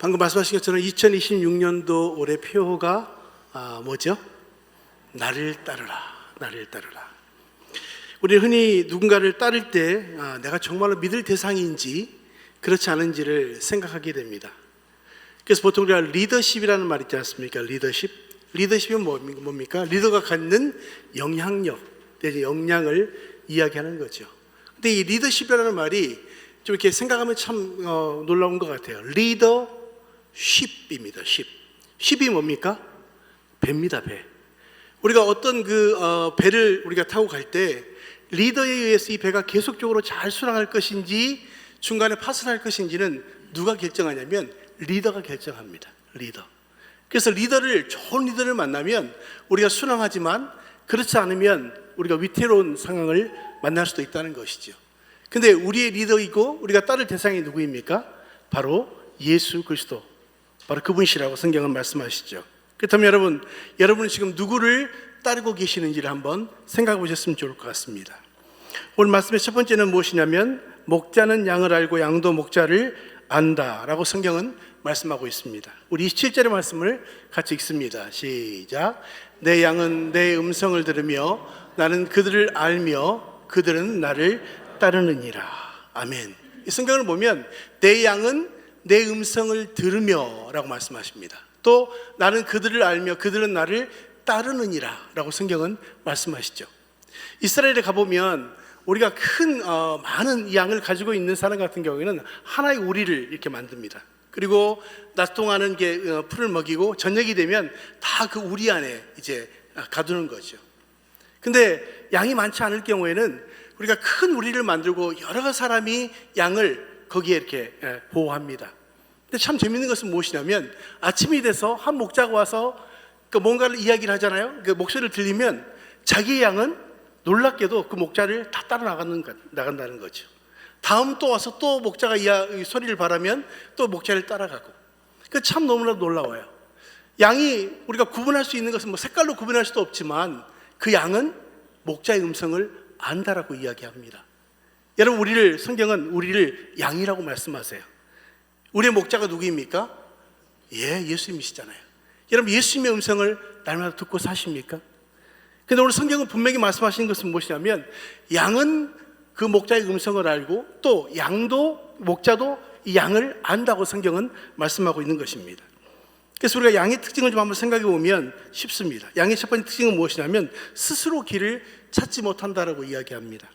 방금 말씀하신 것처럼 2026년도 올해 표어가 뭐죠? 나를 따르라, 나를 따르라. 우리 흔히 누군가를 따를 때 내가 정말로 믿을 대상인지 그렇지 않은지를 생각하게 됩니다. 그래서 보통 우리가 리더십이라는 말 있지 않습니까? 리더십은 뭡니까? 리더가 갖는 영향력, 역량을 이야기하는 거죠. 근데 이 리더십이라는 말이 좀 이렇게 생각하면 참 놀라운 것 같아요. 리더십입니다. 십이 뭡니까? 배입니다. 배. 우리가 어떤 배를 우리가 타고 갈 때 리더에 의해서 이 배가 계속적으로 잘 순항할 것인지 중간에 파손할 것인지는 누가 결정하냐면 리더가 결정합니다. 리더. 그래서 좋은 리더를 만나면 우리가 순항하지만 그렇지 않으면 우리가 위태로운 상황을 만날 수도 있다는 것이죠. 근데 우리의 리더이고 우리가 따를 대상이 누구입니까? 바로 예수 그리스도, 바로 그분이시라고 성경은 말씀하시죠. 그렇다면 여러분은 지금 누구를 따르고 계시는지를 한번 생각해 보셨으면 좋을 것 같습니다. 오늘 말씀의 첫 번째는 무엇이냐면 목자는 양을 알고 양도 목자를 안다라고 성경은 말씀하고 있습니다. 우리 27절의 말씀을 같이 읽습니다. 시작. 내 양은 내 음성을 들으며 나는 그들을 알며 그들은 나를 따르느니라. 아멘. 이 성경을 보면 내 양은 내 음성을 들으며 라고 말씀하십니다. 또 나는 그들을 알며 그들은 나를 따르느니라 라고 성경은 말씀하시죠. 이스라엘에 가보면 우리가 많은 양을 가지고 있는 사람 같은 경우에는 하나의 우리를 이렇게 만듭니다. 그리고 낮 동안은 풀을 먹이고 저녁이 되면 다 그 우리 안에 이제 가두는 거죠. 근데 양이 많지 않을 경우에는 우리가 큰 우리를 만들고 여러 사람이 양을 거기에 이렇게 보호합니다. 근데 참 재밌는 것은 무엇이냐면 아침이 돼서 한 목자가 와서 뭔가를 이야기를 하잖아요. 그 목소리를 들리면 자기의 양은 놀랍게도 그 목자를 다 따라 나간다는 거죠. 다음 또 와서 또 목자가 이 소리를 바라면 또 목자를 따라가고. 그 참 너무나도 놀라워요. 양이 우리가 구분할 수 있는 것은 색깔로 구분할 수도 없지만 그 양은 목자의 음성을 안다라고 이야기합니다. 여러분, 성경은 우리를 양이라고 말씀하세요. 우리의 목자가 누구입니까? 예수님이시잖아요. 여러분, 예수님의 음성을 날마다 듣고 사십니까? 근데 오늘 성경은 분명히 말씀하시는 것은 무엇이냐면 양은 그 목자의 음성을 알고 또 목자도 이 양을 안다고 성경은 말씀하고 있는 것입니다. 그래서 우리가 양의 특징을 좀 한번 생각해 보면 쉽습니다. 양의 첫 번째 특징은 무엇이냐면 스스로 길을 찾지 못한다라고 이야기합니다.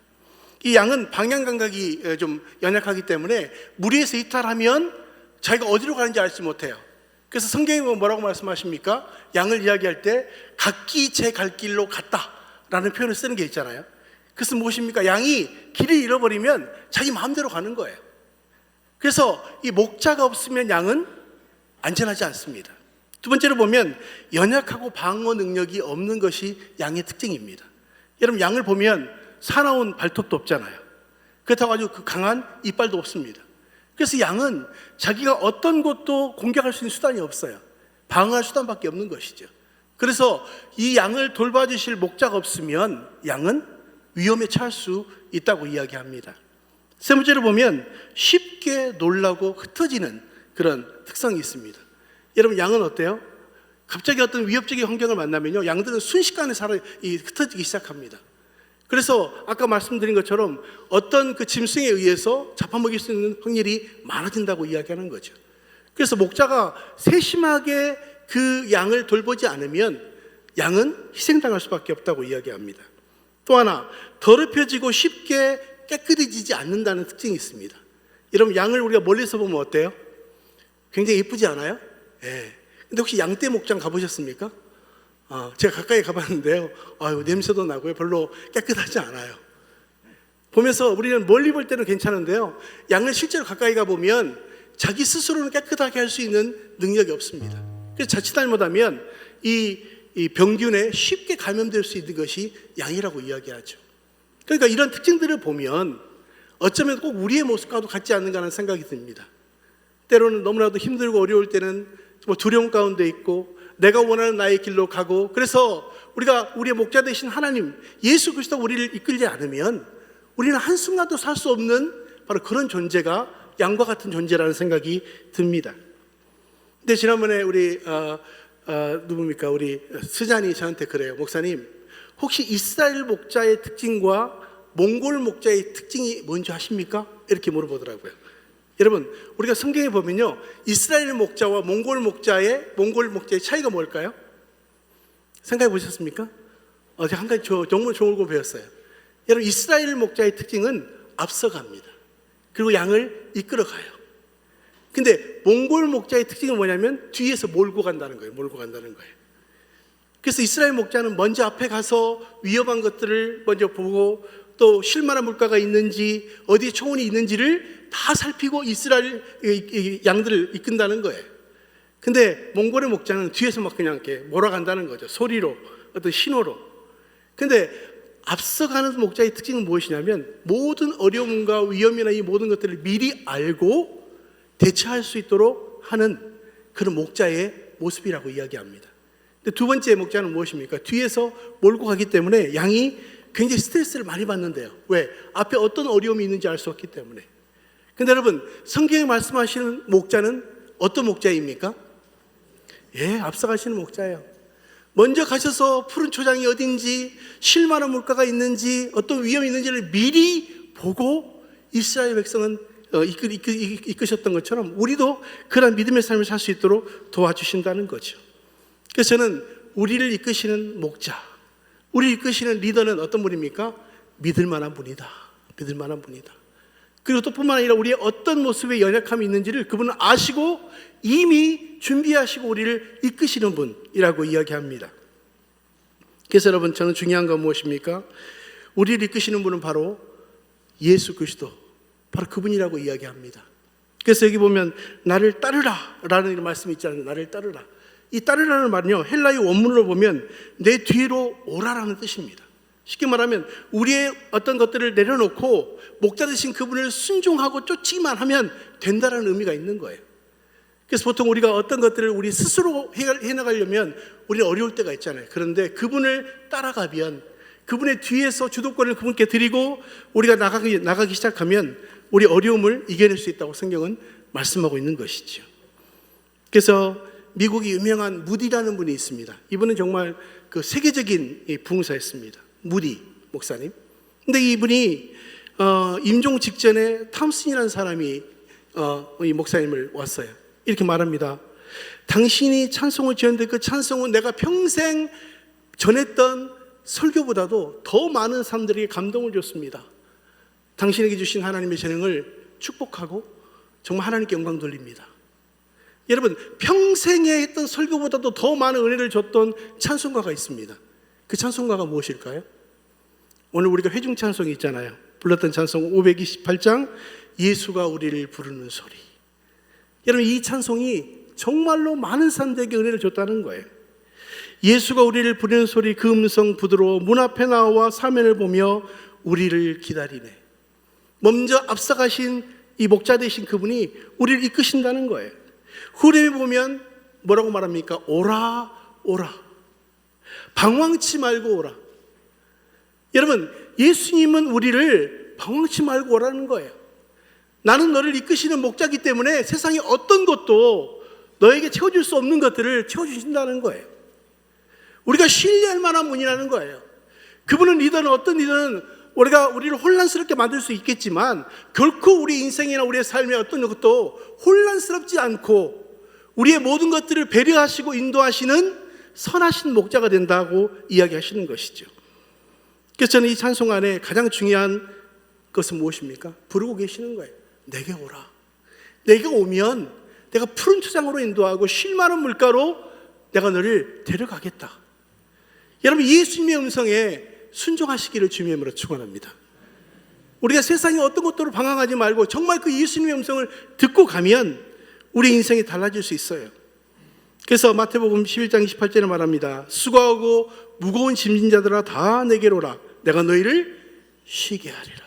이 양은 방향 감각이 좀 연약하기 때문에 무리에서 이탈하면 자기가 어디로 가는지 알지 못해요. 그래서 성경이 뭐라고 말씀하십니까? 양을 이야기할 때 각기 제 갈 길로 갔다라는 표현을 쓰는 게 있잖아요. 그것은 무엇입니까? 양이 길을 잃어버리면 자기 마음대로 가는 거예요. 그래서 이 목자가 없으면 양은 안전하지 않습니다. 두 번째로 보면 연약하고 방어 능력이 없는 것이 양의 특징입니다. 여러분, 양을 보면 사나운 발톱도 없잖아요. 그렇다고 아주 강한 이빨도 없습니다. 그래서 양은 자기가 어떤 것도 공격할 수 있는 수단이 없어요. 방어할 수단밖에 없는 것이죠. 그래서 이 양을 돌봐주실 목자가 없으면 양은 위험에 처할 수 있다고 이야기합니다. 세 번째로 보면 쉽게 놀라고 흩어지는 그런 특성이 있습니다. 여러분, 양은 어때요? 갑자기 어떤 위협적인 환경을 만나면요, 양들은 순식간에 흩어지기 시작합니다. 그래서 아까 말씀드린 것처럼 어떤 그 짐승에 의해서 잡아먹일 수 있는 확률이 많아진다고 이야기하는 거죠. 그래서 목자가 세심하게 그 양을 돌보지 않으면 양은 희생당할 수밖에 없다고 이야기합니다. 또 하나, 더럽혀지고 쉽게 깨끗해지지 않는다는 특징이 있습니다. 여러분, 양을 우리가 멀리서 보면 어때요? 굉장히 예쁘지 않아요? 근데 혹시 양떼 목장 가보셨습니까? 제가 가까이 가봤는데요, 냄새도 나고요, 별로 깨끗하지 않아요. 보면서 우리는 멀리 볼 때는 괜찮은데요, 양을 실제로 가까이 가보면 자기 스스로는 깨끗하게 할 수 있는 능력이 없습니다. 그래서 자칫 잘못하면 이 병균에 쉽게 감염될 수 있는 것이 양이라고 이야기하죠. 그러니까 이런 특징들을 보면 어쩌면 꼭 우리의 모습과도 같지 않는가 하는 생각이 듭니다. 때로는 너무나도 힘들고 어려울 때는 두려움 가운데 있고 내가 원하는 나의 길로 가고, 그래서 우리의 목자 되신 하나님 예수 그리스도가 우리를 이끌지 않으면 우리는 한순간도 살 수 없는 바로 그런 존재가 양과 같은 존재라는 생각이 듭니다. 근데 지난번에 우리 누굽니까? 우리 스잔이 저한테 그래요. 목사님, 혹시 이스라엘 목자의 특징과 몽골 목자의 특징이 뭔지 아십니까? 이렇게 물어보더라고요. 여러분, 우리가 성경에 보면요, 이스라엘 목자와 몽골 목자의 차이가 뭘까요? 생각해 보셨습니까? 어제 한 가지 정말 좋은 거 배웠어요. 여러분, 이스라엘 목자의 특징은 앞서갑니다. 그리고 양을 이끌어가요. 근데 몽골 목자의 특징은 뭐냐면 뒤에서 몰고 간다는 거예요. 그래서 이스라엘 목자는 먼저 앞에 가서 위험한 것들을 먼저 보고, 또 쉴만한 물가가 있는지, 어디에 초원이 있는지를 다 살피고 이스라엘 양들을 이끈다는 거예요. 근데 몽골의 목자는 뒤에서 막 그냥 이렇게 몰아간다는 거죠. 소리로, 어떤 신호로. 근데 앞서가는 목자의 특징은 무엇이냐면, 모든 어려움과 위험이나 이 모든 것들을 미리 알고 대처할 수 있도록 하는 그런 목자의 모습이라고 이야기합니다. 근데 두 번째 목자는 무엇입니까? 뒤에서 몰고 가기 때문에 양이 굉장히 스트레스를 많이 받는데요. 왜? 앞에 어떤 어려움이 있는지 알 수 없기 때문에. 근데 여러분, 성경에 말씀하시는 목자는 어떤 목자입니까? 예, 앞서가시는 목자예요. 먼저 가셔서 푸른 초장이 어딘지, 쉴만한 물가가 있는지, 어떤 위험이 있는지를 미리 보고 이스라엘 백성은 이끄셨던 것처럼 우리도 그런 믿음의 삶을 살 수 있도록 도와주신다는 거죠. 그래서 저는 우리를 이끄시는 목자, 우리를 이끄시는 리더는 어떤 분입니까? 믿을 만한 분이다. 그리고 또 뿐만 아니라 우리의 어떤 모습에 연약함이 있는지를 그분은 아시고 이미 준비하시고 우리를 이끄시는 분이라고 이야기합니다. 그래서 여러분, 저는 중요한 건 무엇입니까? 우리를 이끄시는 분은 바로 예수 그리스도, 바로 그분이라고 이야기합니다. 그래서 여기 보면 나를 따르라 라는 말씀이 있잖아요. 나를 따르라. 이 따르라는 말은요, 헬라어 원문으로 보면 내 뒤로 오라라는 뜻입니다. 쉽게 말하면 우리의 어떤 것들을 내려놓고 목자 되신 그분을 순종하고 쫓기만 하면 된다라는 의미가 있는 거예요. 그래서 보통 우리가 어떤 것들을 우리 스스로 해나가려면 우리는 어려울 때가 있잖아요. 그런데 그분을 따라가면, 그분의 뒤에서 주도권을 그분께 드리고 우리가 나가기 시작하면 우리 어려움을 이겨낼 수 있다고 성경은 말씀하고 있는 것이죠. 그래서 미국이 유명한 무디라는 분이 있습니다. 이분은 정말 그 세계적인 부흥사였습니다. 무디 목사님. 근데 이분이 임종 직전에 탐슨이라는 사람이 이 목사님을 왔어요. 이렇게 말합니다. 당신이 찬송을 지었는데 그 찬송은 내가 평생 전했던 설교보다도 더 많은 사람들에게 감동을 줬습니다. 당신에게 주신 하나님의 재능을 축복하고 정말 하나님께 영광 돌립니다. 여러분, 평생에 했던 설교보다도 더 많은 은혜를 줬던 찬송가가 있습니다. 그 찬송가가 무엇일까요? 오늘 우리가 회중 찬송이 있잖아요. 불렀던 찬송 528장 예수가 우리를 부르는 소리. 여러분, 이 찬송이 정말로 많은 사람들에게 은혜를 줬다는 거예요. 예수가 우리를 부르는 소리, 그 음성 부드러워 문 앞에 나와 사면을 보며 우리를 기다리네. 먼저 앞서가신 이 목자 되신 그분이 우리를 이끄신다는 거예요. 후렴에 보면 뭐라고 말합니까? 오라 오라, 방황치 말고 오라. 여러분, 예수님은 우리를 방황치 말고 오라는 거예요. 나는 너를 이끄시는 목자이기 때문에 세상의 어떤 것도 너에게 채워줄 수 없는 것들을 채워주신다는 거예요. 우리가 신뢰할 만한 분이라는 거예요. 그분은 리더는, 어떤 리더는 우리를 혼란스럽게 만들 수 있겠지만 결코 우리 인생이나 우리의 삶의 어떤 것도 혼란스럽지 않고 우리의 모든 것들을 배려하시고 인도하시는 선하신 목자가 된다고 이야기하시는 것이죠. 그래서 저는 이 찬송 안에 가장 중요한 것은 무엇입니까? 부르고 계시는 거예요. 내게 오라. 내게 오면 내가 푸른 초장으로 인도하고 쉴만한 물가로 내가 너를 데려가겠다. 여러분, 예수님의 음성에 순종하시기를 주님의 이름으로 축원합니다. 우리가 세상의 어떤 것들로 방황하지 말고 정말 그 예수님의 음성을 듣고 가면 우리 인생이 달라질 수 있어요. 그래서 마태복음 11장 28절에 말합니다. 수고하고 무거운 짐진 자들아 다 내게로 오라. 내가 너희를 쉬게 하리라.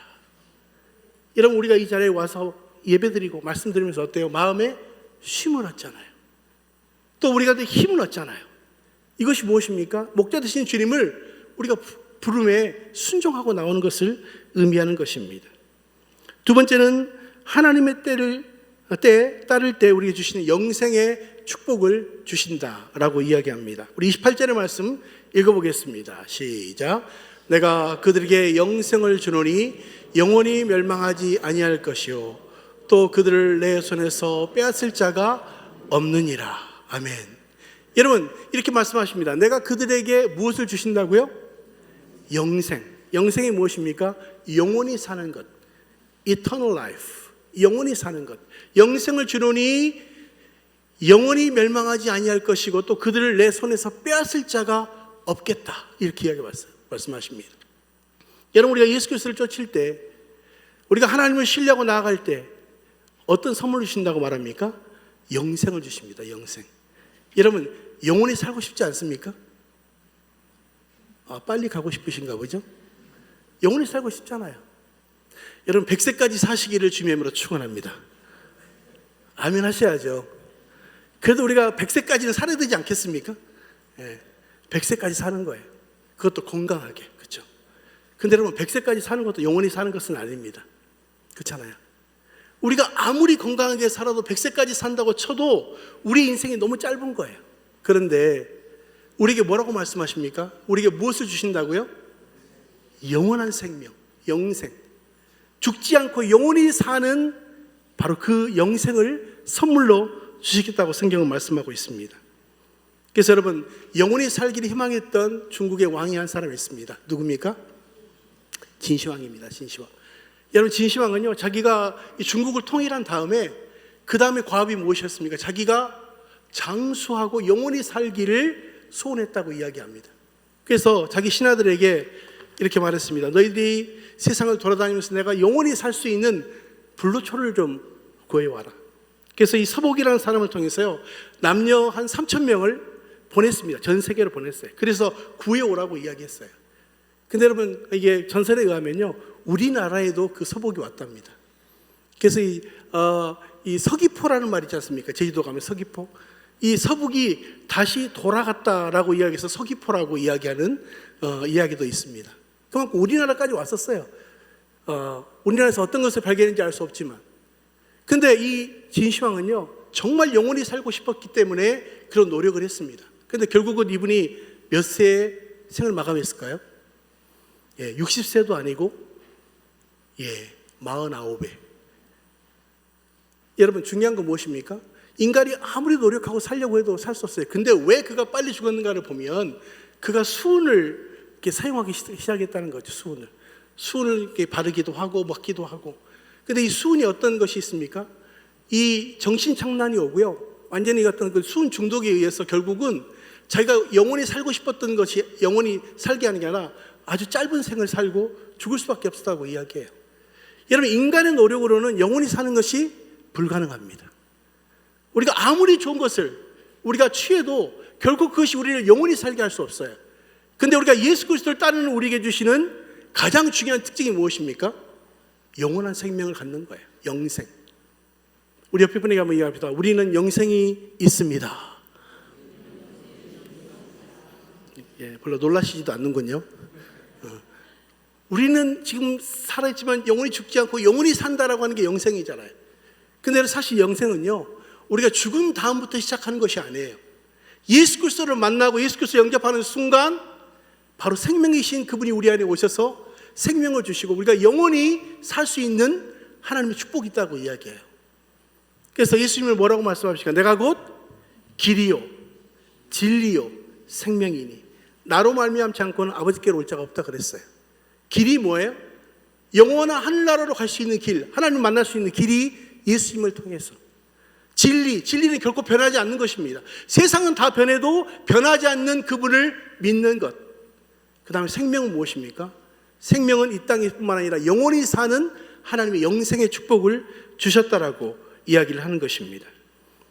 여러분, 우리가 이 자리에 와서 예배드리고 말씀드리면서 어때요? 마음에 쉼을 얻잖아요. 또 우리가 힘을 얻잖아요. 이것이 무엇입니까? 목자 되신 주님을 우리가 부름에 순종하고 나오는 것을 의미하는 것입니다. 두 번째는 하나님의 때를 때에 따를 때 우리에게 주시는 영생의 축복을 주신다라고 이야기합니다. 우리 28절의 말씀 읽어보겠습니다. 시작. 내가 그들에게 영생을 주노니 영원히 멸망하지 아니할 것이요 또 그들을 내 손에서 빼앗을 자가 없느니라. 아멘. 여러분 이렇게 말씀하십니다. 내가 그들에게 무엇을 주신다고요? 영생. 영생이 무엇입니까? 영원히 사는 것. Eternal life. 영원히 사는 것. 영생을 주노니 영원히 멸망하지 아니할 것이고 또 그들을 내 손에서 빼앗을 자가 없겠다. 이렇게 말씀하십니다. 여러분 우리가 예수 그리스도를 쫓을 때 우리가 하나님을 신뢰하고 나아갈 때 어떤 선물을 주신다고 말합니까? 영생을 주십니다. 영생. 여러분 영원히 살고 싶지 않습니까? 빨리 가고 싶으신가 보죠? 영원히 살고 싶잖아요. 여러분 100세까지 사시기를 주님의 이름으로 축원합니다. 아멘 하셔야죠. 그래도 우리가 100세까지는 살아야 되지 않겠습니까? 100세까지 사는 거예요. 그것도 건강하게. 그렇죠? 근데 여러분 100세까지 사는 것도 영원히 사는 것은 아닙니다. 그렇잖아요. 우리가 아무리 건강하게 살아도 100세까지 산다고 쳐도 우리 인생이 너무 짧은 거예요. 그런데 우리에게 뭐라고 말씀하십니까? 우리에게 무엇을 주신다고요? 영원한 생명, 영생. 죽지 않고 영원히 사는 바로 그 영생을 선물로 주시겠다고 성경은 말씀하고 있습니다. 그래서 여러분 영원히 살기를 희망했던 중국의 왕이 한 사람이 있습니다. 누굽니까? 진시황입니다. 진시황. 여러분 진시황은요 자기가 이 중국을 통일한 다음에 그 다음에 과업이 무엇이었습니까? 자기가 장수하고 영원히 살기를 소원했다고 이야기합니다. 그래서 자기 신하들에게 이렇게 말했습니다. 너희들이 세상을 돌아다니면서 내가 영원히 살 수 있는 불로초를 좀 구해와라. 그래서 이 서복이라는 사람을 통해서요 남녀 한 3,000명을 보냈습니다. 전 세계로 보냈어요. 그래서 구해오라고 이야기했어요. 근데 여러분 이게 전설에 의하면요 우리나라에도 그 서복이 왔답니다. 그래서 이 서귀포라는 말 있지 않습니까? 제주도 가면 서귀포. 이 서북이 다시 돌아갔다라고 이야기해서 서귀포라고 이야기하는 이야기도 있습니다. 그만큼 우리나라까지 왔었어요. 우리나라에서 어떤 것을 발견했는지 알 수 없지만. 근데 이 진시황은요 정말 영원히 살고 싶었기 때문에 그런 노력을 했습니다. 근데 결국은 이분이 몇 세에 생을 마감했을까요? 60세도 아니고 49에. 여러분 중요한 건 무엇입니까? 인간이 아무리 노력하고 살려고 해도 살 수 없어요. 근데 왜 그가 빨리 죽었는가를 보면 그가 수은을 이렇게 사용하기 시작했다는 거죠. 수은을 이렇게 바르기도 하고 먹기도 하고. 근데 이 수은이 어떤 것이 있습니까? 이 정신착란이 오고요 완전히 어떤 그 수은 중독에 의해서 결국은 자기가 영원히 살고 싶었던 것이 영원히 살게 하는 게 아니라 아주 짧은 생을 살고 죽을 수밖에 없었다고 이야기해요. 여러분 인간의 노력으로는 영원히 사는 것이 불가능합니다. 우리가 아무리 좋은 것을 우리가 취해도 결국 그것이 우리를 영원히 살게 할 수 없어요. 근데 우리가 예수 그리스도를 따르는 우리에게 주시는 가장 중요한 특징이 무엇입니까? 영원한 생명을 갖는 거예요. 영생. 우리 옆에 분에게 한번 이야기합니다. 우리는 영생이 있습니다. 별로 놀라시지도 않는군요. 우리는 지금 살아있지만 영원히 죽지 않고 영원히 산다라고 하는 게 영생이잖아요. 근데 사실 영생은요 우리가 죽은 다음부터 시작하는 것이 아니에요. 예수 그리스도를 만나고 예수 그리스도 영접하는 순간 바로 생명이신 그분이 우리 안에 오셔서 생명을 주시고 우리가 영원히 살 수 있는 하나님의 축복이 있다고 이야기해요. 그래서 예수님을 뭐라고 말씀하십니까? 내가 곧 길이요 진리요 생명이니 나로 말미암지 않고는 아버지께로 올 자가 없다 그랬어요. 길이 뭐예요? 영원한 하늘나라로 갈 수 있는 길, 하나님 만날 수 있는 길이 예수님을 통해서. 진리는 결코 변하지 않는 것입니다. 세상은 다 변해도 변하지 않는 그분을 믿는 것. 그 다음에 생명은 무엇입니까? 생명은 이 땅뿐만 아니라 영원히 사는 하나님의 영생의 축복을 주셨다라고 이야기를 하는 것입니다.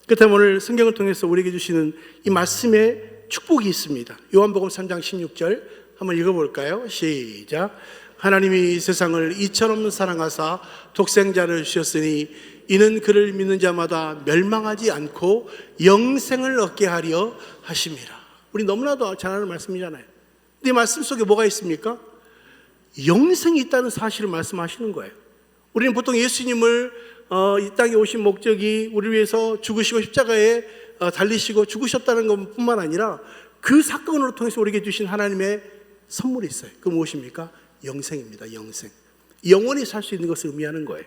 그렇다면 오늘 성경을 통해서 우리에게 주시는 이 말씀의 축복이 있습니다. 요한복음 3장 16절 한번 읽어볼까요? 시작. 하나님이 세상을 이처럼 사랑하사 독생자를 주셨으니 이는 그를 믿는 자마다 멸망하지 않고 영생을 얻게 하려 하심이라. 우리 너무나도 잘 아는 말씀이잖아요. 근데 이 말씀 속에 뭐가 있습니까? 영생이 있다는 사실을 말씀하시는 거예요. 우리는 보통 예수님을 이 땅에 오신 목적이 우리를 위해서 죽으시고 십자가에 달리시고 죽으셨다는 것뿐만 아니라 그 사건으로 통해서 우리에게 주신 하나님의 선물이 있어요. 그 무엇입니까? 영생입니다. 영생. 영원히 살 수 있는 것을 의미하는 거예요.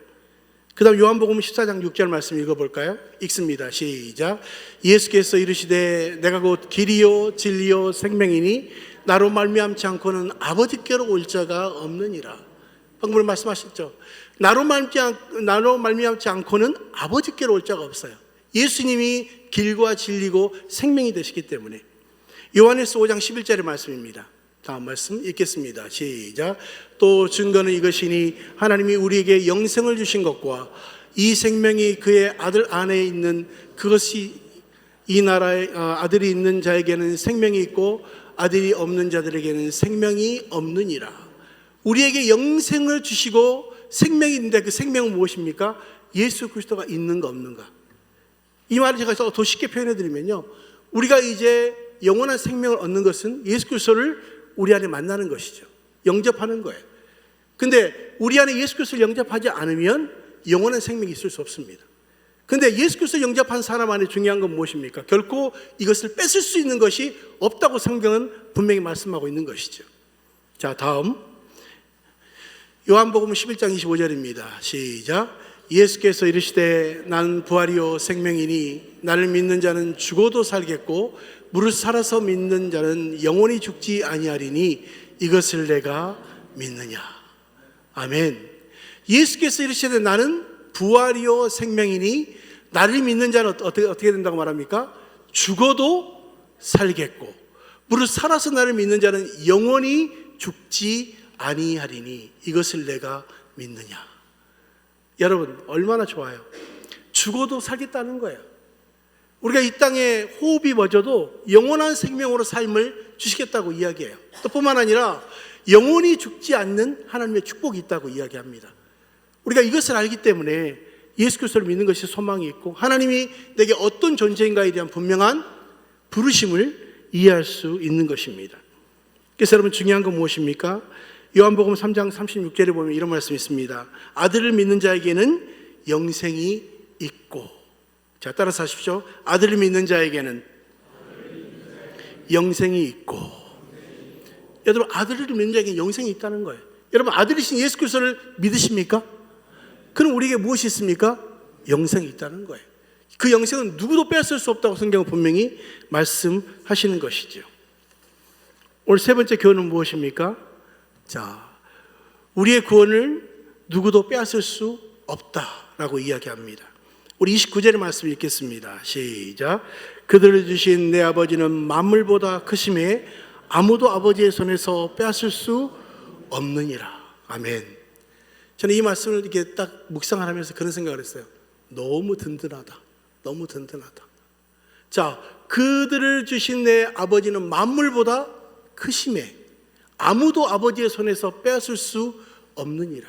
그 다음 요한복음 14장 6절 말씀 읽어볼까요? 읽습니다. 시작. 예수께서 이르시되 내가 곧 길이요 진리요 생명이니 나로 말미암지 않고는 아버지께로 올 자가 없느니라. 방금 말씀하셨죠. 나로 말미암지 않고는 아버지께로 올 자가 없어요. 예수님이 길과 진리고 생명이 되시기 때문에. 요한일서 5장 11절의 말씀입니다. 다음 말씀 읽겠습니다. 시작. 또 증거는 이것이니 하나님이 우리에게 영생을 주신 것과 이 생명이 그의 아들 안에 있는 그것이 이 나라에 아들이 있는 자에게는 생명이 있고 아들이 없는 자들에게는 생명이 없느니라. 우리에게 영생을 주시고 생명이 있는데 그 생명은 무엇입니까? 예수 그리스도가 있는가 없는가. 이 말을 제가 더 쉽게 표현해 드리면요, 우리가 이제 영원한 생명을 얻는 것은 예수 그리스도를 우리 안에 만나는 것이죠. 영접하는 거예요. 근데 우리 안에 예수 그리스도를 영접하지 않으면 영원한 생명이 있을 수 없습니다. 근데 예수 그리스도를 영접한 사람 안에 중요한 건 무엇입니까? 결코 이것을 뺏을 수 있는 것이 없다고 성경은 분명히 말씀하고 있는 것이죠. 자, 다음 요한복음 11장 25절입니다. 시작. 예수께서 이르시되 나는 부활이요 생명이니 나를 믿는 자는 죽어도 살겠고 무릇 살아서 믿는 자는 영원히 죽지 아니하리니 이것을 내가 믿느냐. 아멘. 예수께서 이르시되 나는 부활이요 생명이니 나를 믿는 자는 어떻게 된다고 말합니까? 죽어도 살겠고 무릇 살아서 나를 믿는 자는 영원히 죽지 아니하리니 이것을 내가 믿느냐. 여러분 얼마나 좋아요. 죽어도 살겠다는 거예요. 우리가 이 땅에 호흡이 멎어도 영원한 생명으로 삶을 주시겠다고 이야기해요. 또 뿐만 아니라 영원히 죽지 않는 하나님의 축복이 있다고 이야기합니다. 우리가 이것을 알기 때문에 예수 그리스도를 믿는 것이 소망이 있고 하나님이 내게 어떤 존재인가에 대한 분명한 부르심을 이해할 수 있는 것입니다. 그래서 여러분 중요한 건 무엇입니까? 요한복음 3장 36절에 보면 이런 말씀이 있습니다. 아들을 믿는 자에게는 영생이 있고, 자 따라서 하십시오. 아들을 믿는 자에게는 영생이 있고. 여러분 아들을 믿는 자에게는 영생이 있다는 거예요. 여러분 아들이신 예수 그리스도를 믿으십니까? 그럼 우리에게 무엇이 있습니까? 영생이 있다는 거예요. 그 영생은 누구도 빼앗을 수 없다고 성경은 분명히 말씀하시는 것이죠. 오늘 세 번째 교훈은 무엇입니까? 자, 우리의 구원을 누구도 빼앗을 수 없다라고 이야기합니다. 우리 29절의 말씀 읽겠습니다. 시작. 그들을 주신 내 아버지는 만물보다 크심에 아무도 아버지의 손에서 빼앗을 수 없느니라. 아멘. 저는 이 말씀을 이렇게 딱 묵상을 하면서 그런 생각을 했어요. 너무 든든하다. 너무 든든하다. 자, 그들을 주신 내 아버지는 만물보다 크심에 아무도 아버지의 손에서 빼앗을 수 없느니라.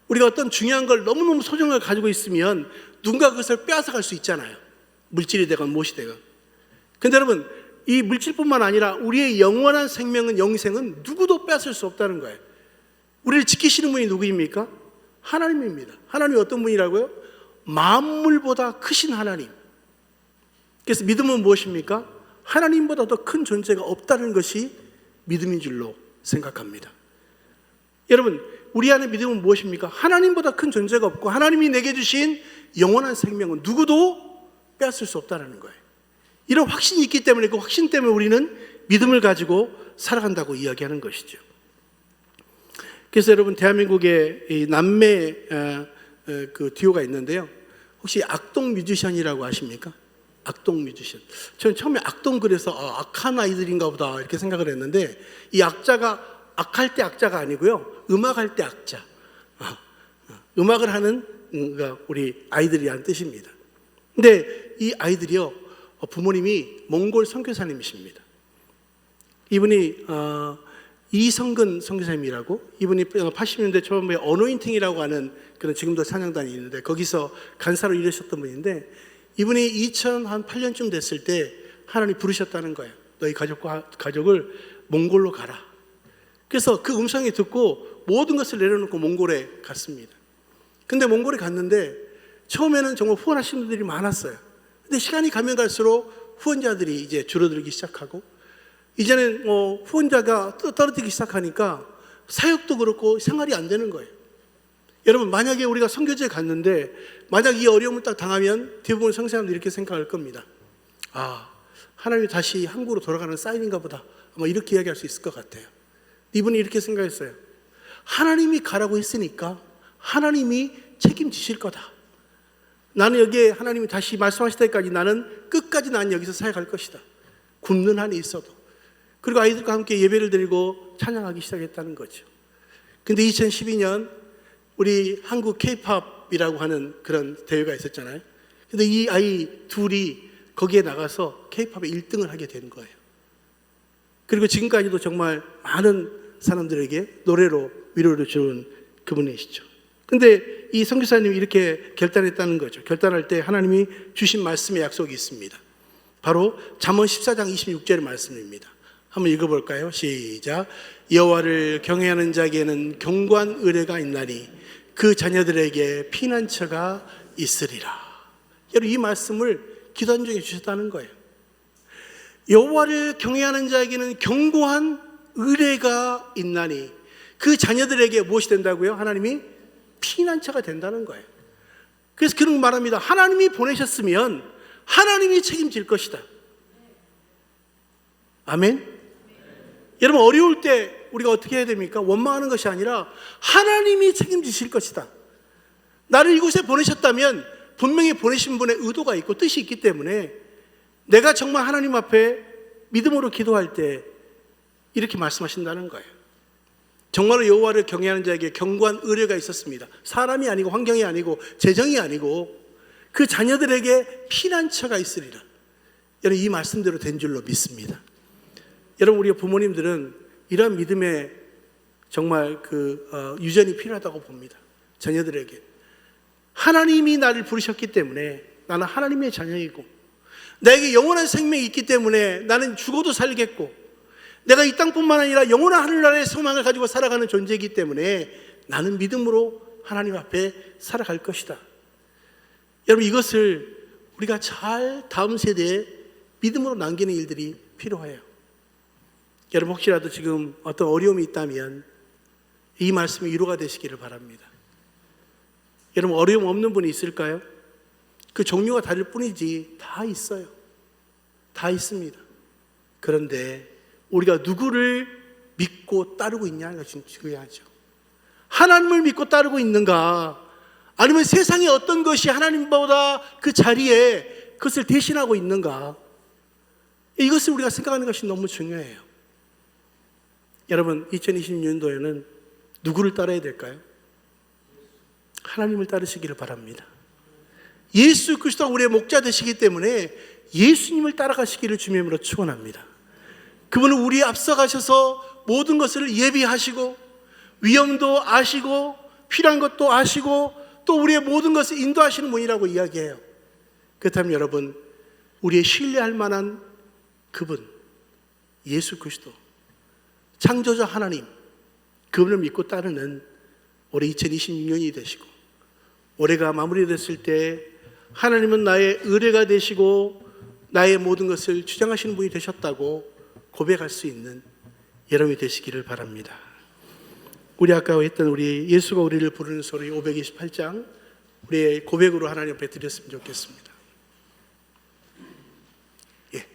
우리가 어떤 중요한 걸 너무너무 소중하게 가지고 있으면 누군가 그것을 빼앗아갈 수 있잖아요. 물질이 되건 무엇이 되건. 근데 여러분 이 물질뿐만 아니라 우리의 영원한 생명은 영생은 누구도 빼앗을 수 없다는 거예요. 우리를 지키시는 분이 누구입니까? 하나님입니다. 하나님이 어떤 분이라고요? 만물보다 크신 하나님. 그래서 믿음은 무엇입니까? 하나님보다 더 큰 존재가 없다는 것이 믿음인 줄로 생각합니다. 여러분 우리 안에 믿음은 무엇입니까? 하나님보다 큰 존재가 없고 하나님이 내게 주신 영원한 생명은 누구도 빼앗을 수 없다는 거예요. 이런 확신이 있기 때문에 그 확신 때문에 우리는 믿음을 가지고 살아간다고 이야기하는 것이죠. 그래서 여러분 대한민국에 이 남매 그 듀오가 있는데요. 혹시 악동 뮤지션이라고 아십니까? 악동 뮤지션. 저는 처음에 악동 그래서 악한 아이들인가 보다 이렇게 생각을 했는데 이 악자가 악할 때 악자가 아니고요. 음악할 때 악자. 음악을 하는 우리 아이들이라는 뜻입니다. 근데 이 아이들이요. 부모님이 몽골 선교사님이십니다. 이분이 이성근 선교사님이라고 이분이 80년대 초반에 어노인팅이라고 하는 그런 지금도 찬양단이 있는데 거기서 간사로 일하셨던 분인데 이분이 2008년쯤 됐을 때 하나님 부르셨다는 거예요. 너희 가족을 몽골로 가라. 그래서 그 음성이 듣고 모든 것을 내려놓고 몽골에 갔습니다. 근데 몽골에 갔는데 처음에는 정말 후원하시는 분들이 많았어요. 근데 시간이 가면 갈수록 후원자들이 이제 줄어들기 시작하고, 이제는 후원자가 떨어지기 시작하니까 사역도 그렇고 생활이 안 되는 거예요. 여러분, 만약에 우리가 선교지에 갔는데 만약 이 어려움을 딱 당하면 대부분 성사람들이 이렇게 생각할 겁니다. 아, 하나님이 다시 한국으로 돌아가는 사인인가 보다. 아마 이렇게 이야기할 수 있을 것 같아요. 이분이 이렇게 생각했어요. 하나님이 가라고 했으니까 하나님이 책임지실 거다. 나는 여기에 하나님이 다시 말씀하실 때까지 나는 끝까지 난 여기서 사역할 것이다. 굶는 한이 있어도. 그리고 아이들과 함께 예배를 드리고 찬양하기 시작했다는 거죠. 근데 2012년 우리 한국 K-팝이라고 하는 그런 대회가 있었잖아요. 근데 이 아이 둘이 거기에 나가서 K-팝의 1등을 하게 된 거예요. 그리고 지금까지도 정말 많은 사람들에게 노래로 위로를 주는 그분이시죠. 근데 이 선교사님이 이렇게 결단했다는 거죠. 결단할 때 하나님이 주신 말씀의 약속이 있습니다. 바로 잠언 14장 26절의 말씀입니다. 한번 읽어볼까요? 시작. 여호와를 경외하는 자에게는 견고한 의뢰가 있나니 그 자녀들에게 피난처가 있으리라. 여러분, 이 말씀을 기도한 중에 주셨다는 거예요. 여호와를 경외하는 자에게는 견고한 의뢰가 있나니 그 자녀들에게 무엇이 된다고요? 하나님이 피난처가 된다는 거예요. 그래서 그런 말합니다. 하나님이 보내셨으면 하나님이 책임질 것이다. 아멘. 여러분, 어려울 때 우리가 어떻게 해야 됩니까? 원망하는 것이 아니라 하나님이 책임지실 것이다. 나를 이곳에 보내셨다면 분명히 보내신 분의 의도가 있고 뜻이 있기 때문에 내가 정말 하나님 앞에 믿음으로 기도할 때 이렇게 말씀하신다는 거예요. 정말로 여호와를 경외하는 자에게 견고한 의뢰가 있었습니다. 사람이 아니고 환경이 아니고 재정이 아니고 그 자녀들에게 피난처가 있으리라. 여러분, 이 말씀대로 된 줄로 믿습니다. 여러분, 우리 부모님들은 이러한 믿음에 정말 유전이 필요하다고 봅니다. 자녀들에게 하나님이 나를 부르셨기 때문에 나는 하나님의 자녀이고 나에게 영원한 생명이 있기 때문에 나는 죽어도 살겠고 내가 이 땅뿐만 아니라 영원한 하늘나라의 소망을 가지고 살아가는 존재이기 때문에 나는 믿음으로 하나님 앞에 살아갈 것이다. 여러분, 이것을 우리가 잘 다음 세대에 믿음으로 남기는 일들이 필요해요. 여러분, 혹시라도 지금 어떤 어려움이 있다면 이 말씀이 위로가 되시기를 바랍니다. 여러분, 어려움 없는 분이 있을까요? 그 종류가 다를 뿐이지 다 있어요. 다 있습니다. 그런데 우리가 누구를 믿고 따르고 있냐가 중요하죠. 하나님을 믿고 따르고 있는가, 아니면 세상의 어떤 것이 하나님보다 그 자리에 그것을 대신하고 있는가, 이것을 우리가 생각하는 것이 너무 중요해요. 여러분, 2026년도에는 누구를 따라야 될까요? 하나님을 따르시기를 바랍니다. 예수 그리스도가 우리의 목자 되시기 때문에 예수님을 따라가시기를 주님으로 축원합니다. 그분은 우리에 앞서가셔서 모든 것을 예비하시고 위험도 아시고 필요한 것도 아시고 또 우리의 모든 것을 인도하시는 분이라고 이야기해요. 그렇다면 여러분, 우리의 신뢰할 만한 그분 예수 그리스도 창조자 하나님, 그분을 믿고 따르는 올해 2026년이 되시고 올해가 마무리됐을 때 하나님은 나의 의뢰가 되시고 나의 모든 것을 주장하시는 분이 되셨다고 고백할 수 있는 여러분이 되시기를 바랍니다. 우리 아까 했던 우리 예수가 우리를 부르는 소리 528장 우리의 고백으로 하나님 앞에 드렸으면 좋겠습니다. 예.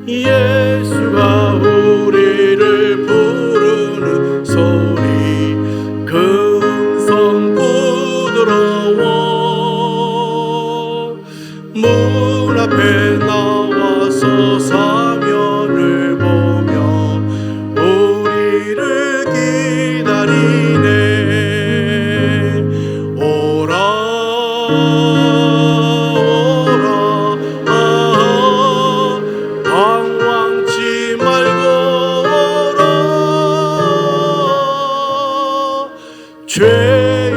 예수가 우리를 부르는 소리 금성 부드러워 문 앞에 나와서 사면을 보며 우리를 기다리네. 오라 방황치 말고 오라. 죄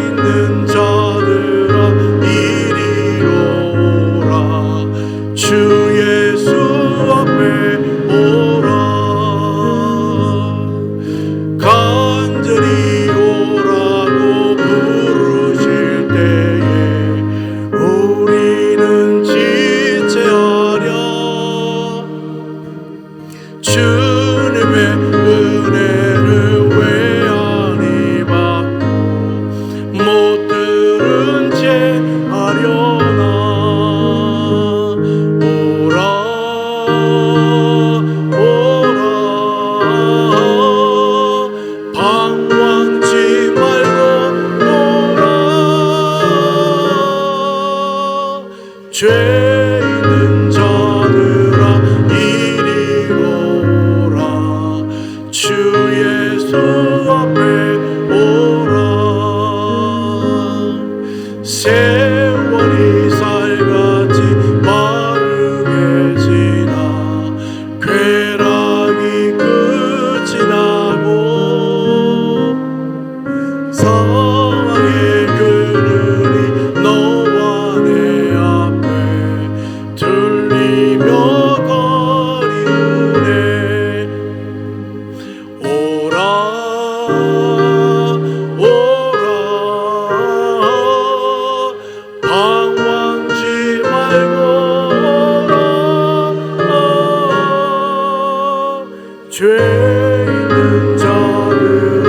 죄 있는 자들아 이리 오라. 주 예수 앞에 오라. 세월이 살같이 빠르게 지나 쾌락이 끝이 나고 사망의 그늘이 너와 내 앞에 들리며 거리우네. 오라 오라 방황지 말고 오라. 죄 있는 자들아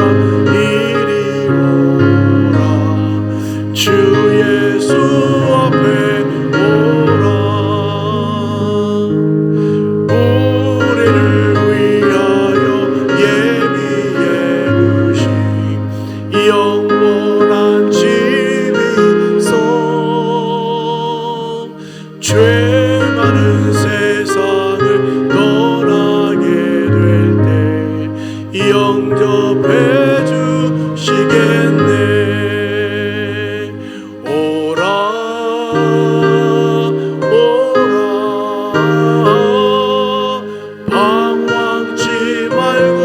이리 오라. 주 예수 앞에 오라. 우리를 위하여 예비해 두신 영원한 집이 있어. 죄 많은 세상을 떠나게 될 때 영접해 주시겠네. 오라 오라 방황치 말고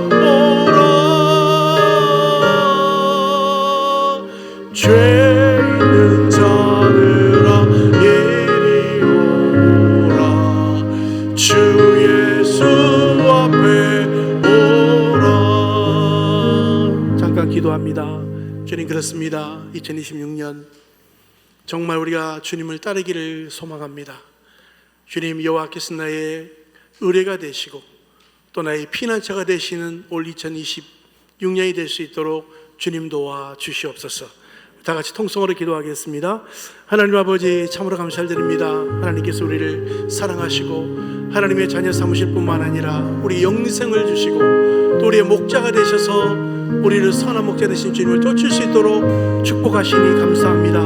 오라. 죄 있는 자들아 이리 오라. 주 예수 앞에 오라. 잠깐 기도합니다. 주님, 그렇습니다. 2026년 정말 우리가 주님을 따르기를 소망합니다. 주님, 여호와께서 나의 의뢰가 되시고 또 나의 피난처가 되시는 올 2026년이 될 수 있도록 주님 도와 주시옵소서. 다 같이 통성으로 기도하겠습니다. 하나님 아버지, 참으로 감사드립니다. 하나님께서 우리를 사랑하시고 하나님의 자녀 삼으실 뿐만 아니라 우리 영생을 주시고 또 우리의 목자가 되셔서 우리를 선한 목자 되신 주님을 쫓을 수 있도록 축복하시니 감사합니다.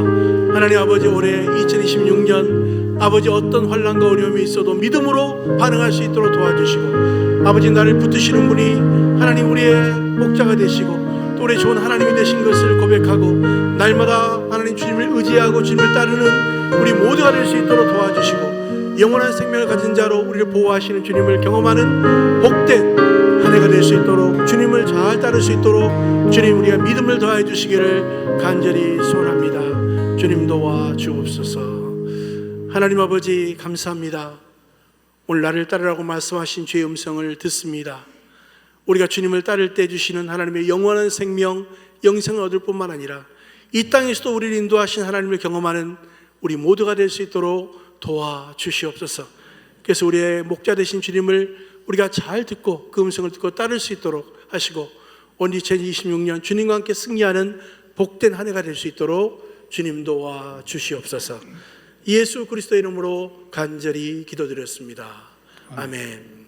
하나님 아버지, 올해 2026년 아버지 어떤 환난과 어려움이 있어도 믿음으로 반응할 수 있도록 도와주시고 아버지, 나를 붙드시는 분이 하나님 우리의 목자가 되시고 또 우리 좋은 하나님이 되신 것을 고백하고 날마다 하나님 주님을 의지하고 주님을 따르는 우리 모두가 될 수 있도록 도와주시고 영원한 생명을 가진 자로 우리를 보호하시는 주님을 경험하는 복된 한 해가 될 수 있도록 주님을 잘 따를 수 있도록 주님 우리가 믿음을 더하여 주시기를 간절히 소원합니다. 주님 도와 주옵소서. 하나님 아버지, 감사합니다. 오늘 나를 따르라고 말씀하신 주의 음성을 듣습니다. 우리가 주님을 따를 때 주시는 하나님의 영원한 생명, 영생을 얻을 뿐만 아니라 이 땅에서도 우리를 인도하신 하나님을 경험하는 우리 모두가 될 수 있도록 도와주시옵소서. 그래서 우리의 목자 되신 주님을 우리가 잘 듣고 그 음성을 듣고 따를 수 있도록 하시고 온 2026년 주님과 함께 승리하는 복된 한 해가 될 수 있도록 주님 도와주시옵소서. 예수 그리스도 이름으로 간절히 기도드렸습니다. 아멘.